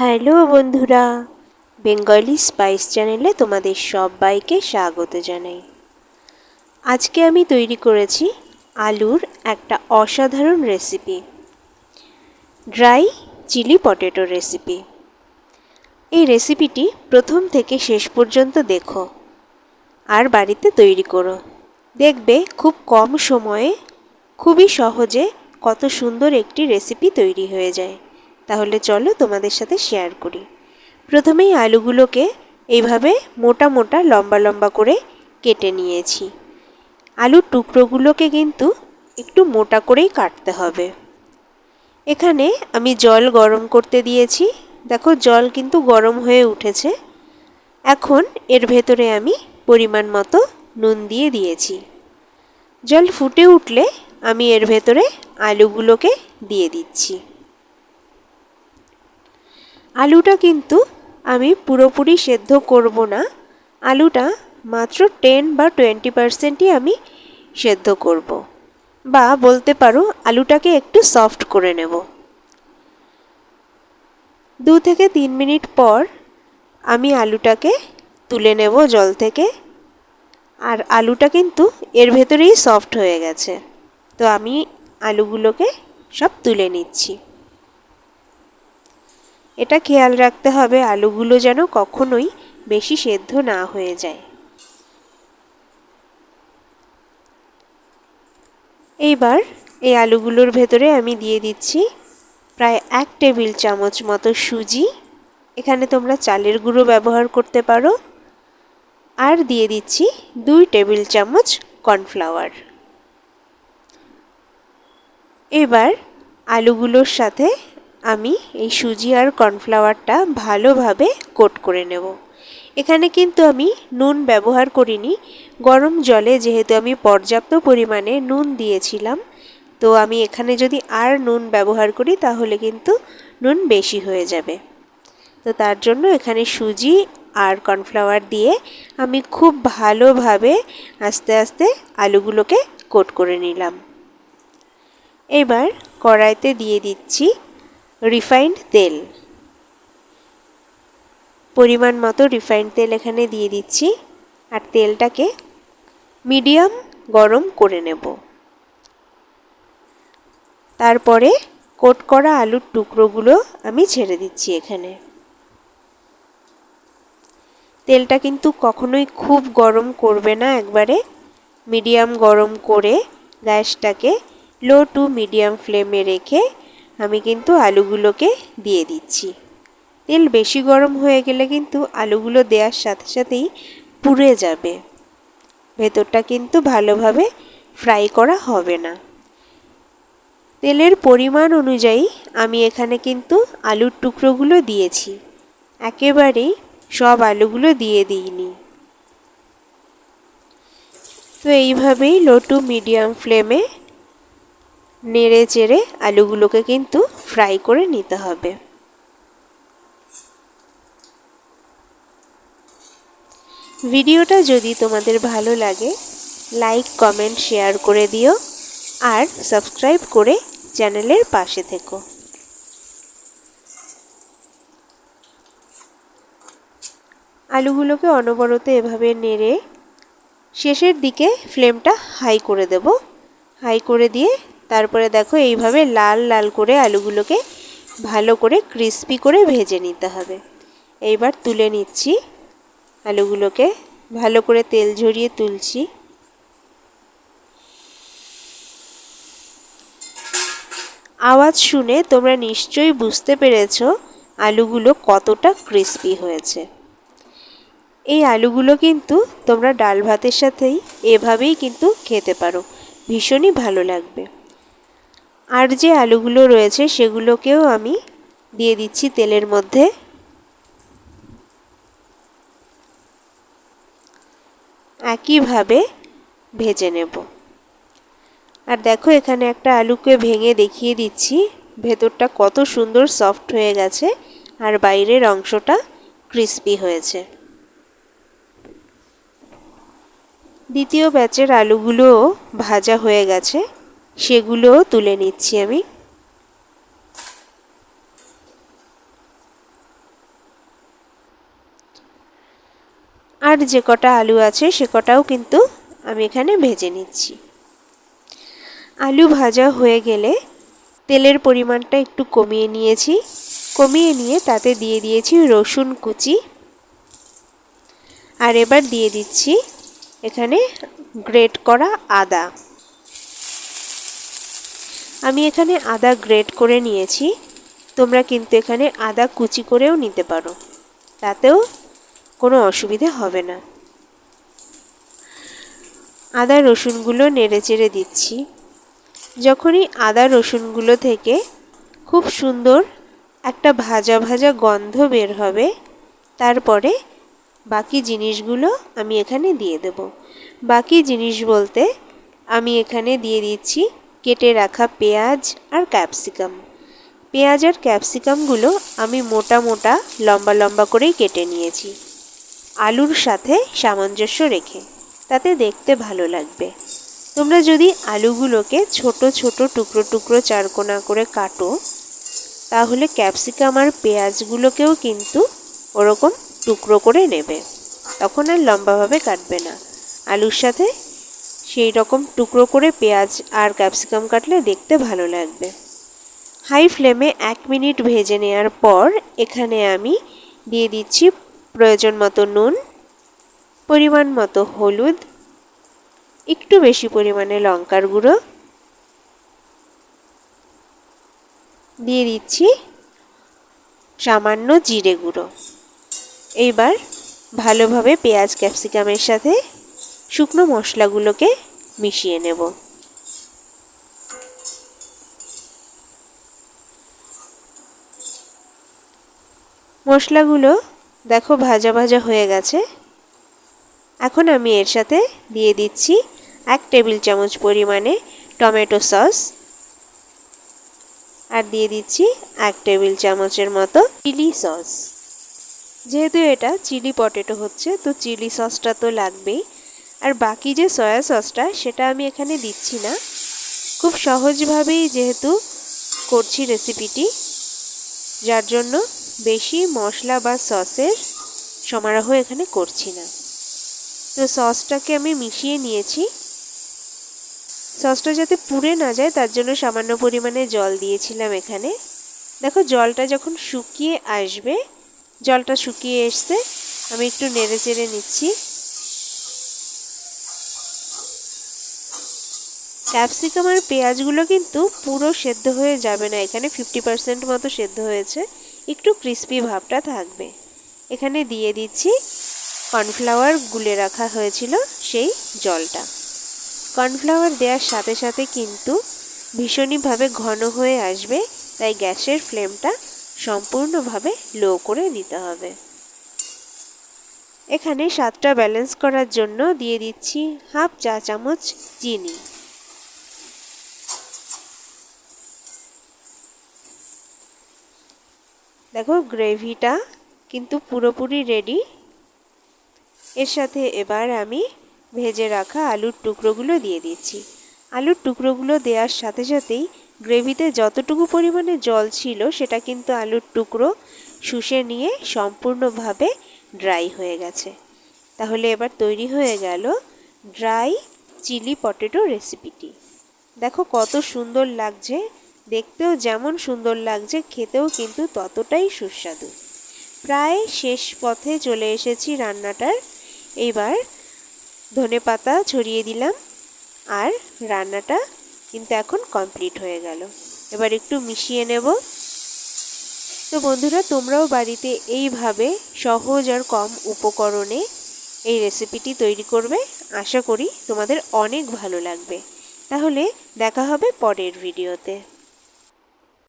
Hello বন্ধুরা, Bengali spice চ্যানেলে তোমাদের সবাইকে স্বাগত জানাই। আজকে আমি তৈরি করেছি আলুর একটা অসাধারণ recipe, dry chilli potato recipe. এই রেসিপিটি প্রথম থেকে শেষ পর্যন্ত দেখো আর বাড়িতে তৈরি করো। দেখবে খুব কম সময়ে খুবই সহজে কত সুন্দর একটি রেসিপি তৈরি হয়ে যায়। তাহলে চলো তোমাদের সাথে শেয়ার করি। প্রথমেই আলুগুলোকে এইভাবে মোটা মোটা লম্বা লম্বা করে কেটে নিয়েছি। আলুর টুকরোগুলোকে কিন্তু একটু মোটা করেই কাটতে হবে। এখানে আমি জল গরম করতে দিয়েছি। দেখো জল কিন্তু গরম হয়ে উঠেছে। এখন এর ভেতরে আমি পরিমাণ মতো নুন দিয়ে দিয়েছি। জল ফুটে উঠলে আমি এর ভেতরে আলুগুলোকে দিয়ে দিচ্ছি। আলুটা কিন্তু আমি পুরোপুরি সেদ্ধ করব না, আলুটা মাত্র 10 বা 20% আমি সেদ্ধ করব, বা বলতে পারো আলুটাকে একটু সফট করে নেব। 2 থেকে 3 মিনিট পর আমি আলুটাকে তুলে নেব জল থেকে। আর আলুটা কিন্তু এর ভেতরেই সফট হয়ে গেছে, তো আমি আলুগুলোকে সব তুলে নিচ্ছি। এটা খেয়াল রাখতে হবে আলুগুলো যেন কখনোই বেশি সেদ্ধ না হয়ে যায়। এইবার এই আলুগুলোর ভেতরে আমি দিয়ে দিচ্ছি প্রায় 1 টেবিল চামচ মতো সুজি। এখানে তোমরা চালের গুঁড়ো ব্যবহার করতে পারো। আর দিয়ে দিচ্ছি 2 টেবিল চামচ কর্নফ্লাওয়ার। এবার আলুগুলোর সাথে আমি এই সুজি আর কর্নফ্লাওয়ারটা ভালোভাবে কোট করে নেব। এখানে কিন্তু আমি নুন ব্যবহার করিনি। গরম জলে যেহেতু আমি পর্যাপ্ত পরিমাণে নুন দিয়েছিলাম, তো আমি এখানে যদি আর নুন ব্যবহার করি তাহলে কিন্তু নুন বেশি হয়ে যাবে। তো তার জন্য এখানে সুজি আর কর্নফ্লাওয়ার দিয়ে আমি খুব ভালোভাবে আস্তে আস্তে আলুগুলোকে কোট করে নিলাম। এবার কড়াইতে দিয়ে দিচ্ছি রিফাইন্ড তেল। পরিমাণ মতো রিফাইন্ড তেল এখানে দিয়ে দিচ্ছি। আর তেলটাকে মিডিয়াম গরম করে নেব। তারপরে কোট করা আলুর টুকরোগুলো আমি ছেড়ে দিচ্ছি এখানে। তেলটা কিন্তু কখনোই খুব গরম করবে না, একবারে মিডিয়াম গরম করে গ্যাসটাকে লো টু মিডিয়াম ফ্লেমে রেখে আমি কিন্তু আলুগুলোকে দিয়ে দিচ্ছি। তেল বেশি গরম হয়ে গেলে কিন্তু আলুগুলো দেওয়ার সাথে সাথেই পুড়ে যাবে, ভেতরটা কিন্তু ভালোভাবে ফ্রাই করা হবে না। তেলের পরিমাণ অনুযায়ী আমি এখানে কিন্তু আলুর টুকরোগুলো দিয়েছি, একেবারেই সব আলুগুলো দিয়ে দিইনি। তো এইভাবেই লো টু মিডিয়াম ফ্লেমে নেড়ে চেড়ে আলুগুলোকে কিন্তু ফ্রাই করে নিতে হবে। ভিডিওটা যদি তোমাদের ভালো লাগে লাইক কমেন্ট শেয়ার করে দিও আর সাবস্ক্রাইব করে চ্যানেলের পাশে থেকো। আলুগুলোকে অনবরত এভাবে নেড়ে শেষের দিকে ফ্লেমটা হাই করে দেব। হাই করে দিয়ে তারপরে দেখো এইভাবে লাল লাল করে আলুগুলোকে ভালো করে ক্রিস্পি করে ভেজে নিতে হবে। এইবার তুলে নিচ্ছি আলুগুলোকে, ভালো করে তেল ঝরিয়ে তুলছি। আওয়াজ শুনে তোমরা নিশ্চয়ই বুঝতে পেরেছো আলুগুলো কতটা ক্রিস্পি হয়েছে। এই আলুগুলো কিন্তু তোমরা ডাল ভাতের সাথেই এভাবেই কিন্তু খেতে পারো, ভীষণই ভালো লাগবে। আর যে আলুগুলো রয়েছে সেগুলোকেও আমি দিয়ে দিচ্ছি তেলের মধ্যে। একইভাবে ভেজে নেব। আর দেখো এখানে একটা আলুকে ভেঙে দেখিয়ে দিচ্ছি, ভেতরটা কত সুন্দর সফট হয়ে গেছে আর বাইরের অংশটা ক্রিস্পি হয়েছে। দ্বিতীয় ব্যাচের আলুগুলোও ভাজা হয়ে গেছে, সেগুলোও তুলে নিচ্ছি আমি। আর যে কটা আলু আছে সে কটাও কিন্তু আমি এখানে ভেজে নিচ্ছি। আলু ভাজা হয়ে গেলে তেলের পরিমাণটা একটু কমিয়ে নিয়েছি। কমিয়ে নিয়ে তাতে দিয়ে দিয়েছি রসুন কুচি। আর এবার দিয়ে দিচ্ছি এখানে গ্রেট করা আদা। আমি এখানে আদা গ্রেট করে নিয়েছি। তোমরা কিন্তু এখানে আদা কুচি করেও নিতে পারো, তাতেও কোনো অসুবিধে হবে না। আদা রসুনগুলো নেড়েচেড়ে দিচ্ছি। যখনই আদা রসুনগুলো থেকে খুব সুন্দর একটা ভাজা ভাজা গন্ধ বের হবে, তারপরে বাকি জিনিসগুলো আমি এখানে দিয়ে দেব। বাকি জিনিস বলতে আমি এখানে দিয়ে দিচ্ছি কেটে রাখা পেঁয়াজ আর ক্যাপসিকাম। পেঁয়াজ আর ক্যাপসিকামগুলো আমি মোটা মোটা লম্বা লম্বা করেই কেটে নিয়েছি, আলুর সাথে সামঞ্জস্য রেখে, তাতে দেখতে ভালো লাগবে। তোমরা যদি আলুগুলোকে ছোট ছোট টুকরো টুকরো চারকোনা করে কাটো, তাহলে ক্যাপসিকাম আর পেঁয়াজগুলোকেও কিন্তু ওরকম টুকরো করে নেবে, তখন আর লম্বাভাবে কাটবে না। আলুর সাথে সেই রকম টুকরো করে পেঁয়াজ আর ক্যাপসিকাম কাটলে দেখতে ভালো লাগবে। হাই ফ্লেমে 1 মিনিট ভেজে নেওয়ার পর এখানে আমি দিয়ে দিচ্ছি প্রয়োজন মতো নুন, পরিমাণ মতো হলুদ, একটু বেশি পরিমাণে লঙ্কার গুঁড়ো, দিয়ে দিচ্ছি সামান্য জিরে গুঁড়ো। এইবার ভালোভাবে পেঁয়াজ ক্যাপসিকামের সাথে শুকনো মশলাগুলোকে মিশিয়ে নেব। মশলাগুলো দেখো ভাজা ভাজা হয়ে গেছে। এখন আমি এর সাথে দিয়ে দিচ্ছি 1 টেবিল চামচ পরিমাণে টমেটো সস, আর দিয়ে দিচ্ছি 1 টেবিল চামচের মতো চিলি সস। যেহেতু এটা চিলি পটেটো হচ্ছে, তো চিলি সসটা তো লাগবেই। আর বাকি যে সয়া সসটা সেটা আমি এখানে দিচ্ছি না, খুব সহজভাবেই যেহেতু করছি রেসিপিটি, যার জন্য বেশি মশলা বা সসের সমারোহ এখানে করছি না। তো সসটাকে আমি মিশিয়ে নিয়েছি। সসটা যাতে পুড়ে না যায় তার জন্য সামান্য পরিমাণে জল দিয়েছিলাম এখানে। দেখো জলটা যখন শুকিয়ে আসবে, জলটা শুকিয়ে এসছে, আমি একটু নেড়ে চেড়ে নিচ্ছি। ক্যাপসিকাম আর পেঁয়াজগুলো কিন্তু পুরো সেদ্ধ হয়ে যাবে না, এখানে 50% মতো সেদ্ধ হয়েছে, একটু ক্রিস্পি ভাবটা থাকবে। এখানে দিয়ে দিচ্ছি কর্নফ্লাওয়ার গুলে রাখা হয়েছিল সেই জলটা। কর্নফ্লাওয়ার দেওয়ার সাথে সাথে কিন্তু ভীষণইভাবে ঘন হয়ে আসবে, তাই গ্যাসের ফ্লেমটা সম্পূর্ণভাবে লো করে দিতে হবে। এখানে স্বাদটা ব্যালেন্স করার জন্য দিয়ে দিচ্ছি 1/2 চা চামচ চিনি। দেখো গ্রেভিটা কিন্তু পুরোপুরি রেডি। এর সাথে এবার আমি ভেজে রাখা আলুর টুকরোগুলো দিয়ে দিচ্ছি। আলুর টুকরোগুলো দেওয়ার সাথে সাথেই গ্রেভিতে যতটুকু পরিমাণে জল ছিল সেটা কিন্তু আলুর টুকরো শুষে নিয়ে সম্পূর্ণভাবে ড্রাই হয়ে গেছে। তাহলে এবার তৈরি হয়ে গেল ড্রাই চিলি পটেটো রেসিপিটি। দেখো কত সুন্দর লাগছে, দেখতেও যেমন সুন্দর লাগছে, খেতেও কিন্তু ততটাই সুস্বাদু। প্রায় শেষ পথে চলে এসেছি রান্নাটার। এইবার ধনেপাতা ছড়িয়ে দিলাম, আর রান্নাটা কিন্তু এখন কমপ্লিট হয়ে গেল। এবার একটু মিশিয়ে নেব। তো বন্ধুরা, তোমরাও বাড়িতে এইভাবে সহজ আর কম উপকরণে এই রেসিপিটি তৈরি করবে। আশা করি তোমাদের অনেক ভালো লাগবে। তাহলে দেখা হবে পরের ভিডিওতে।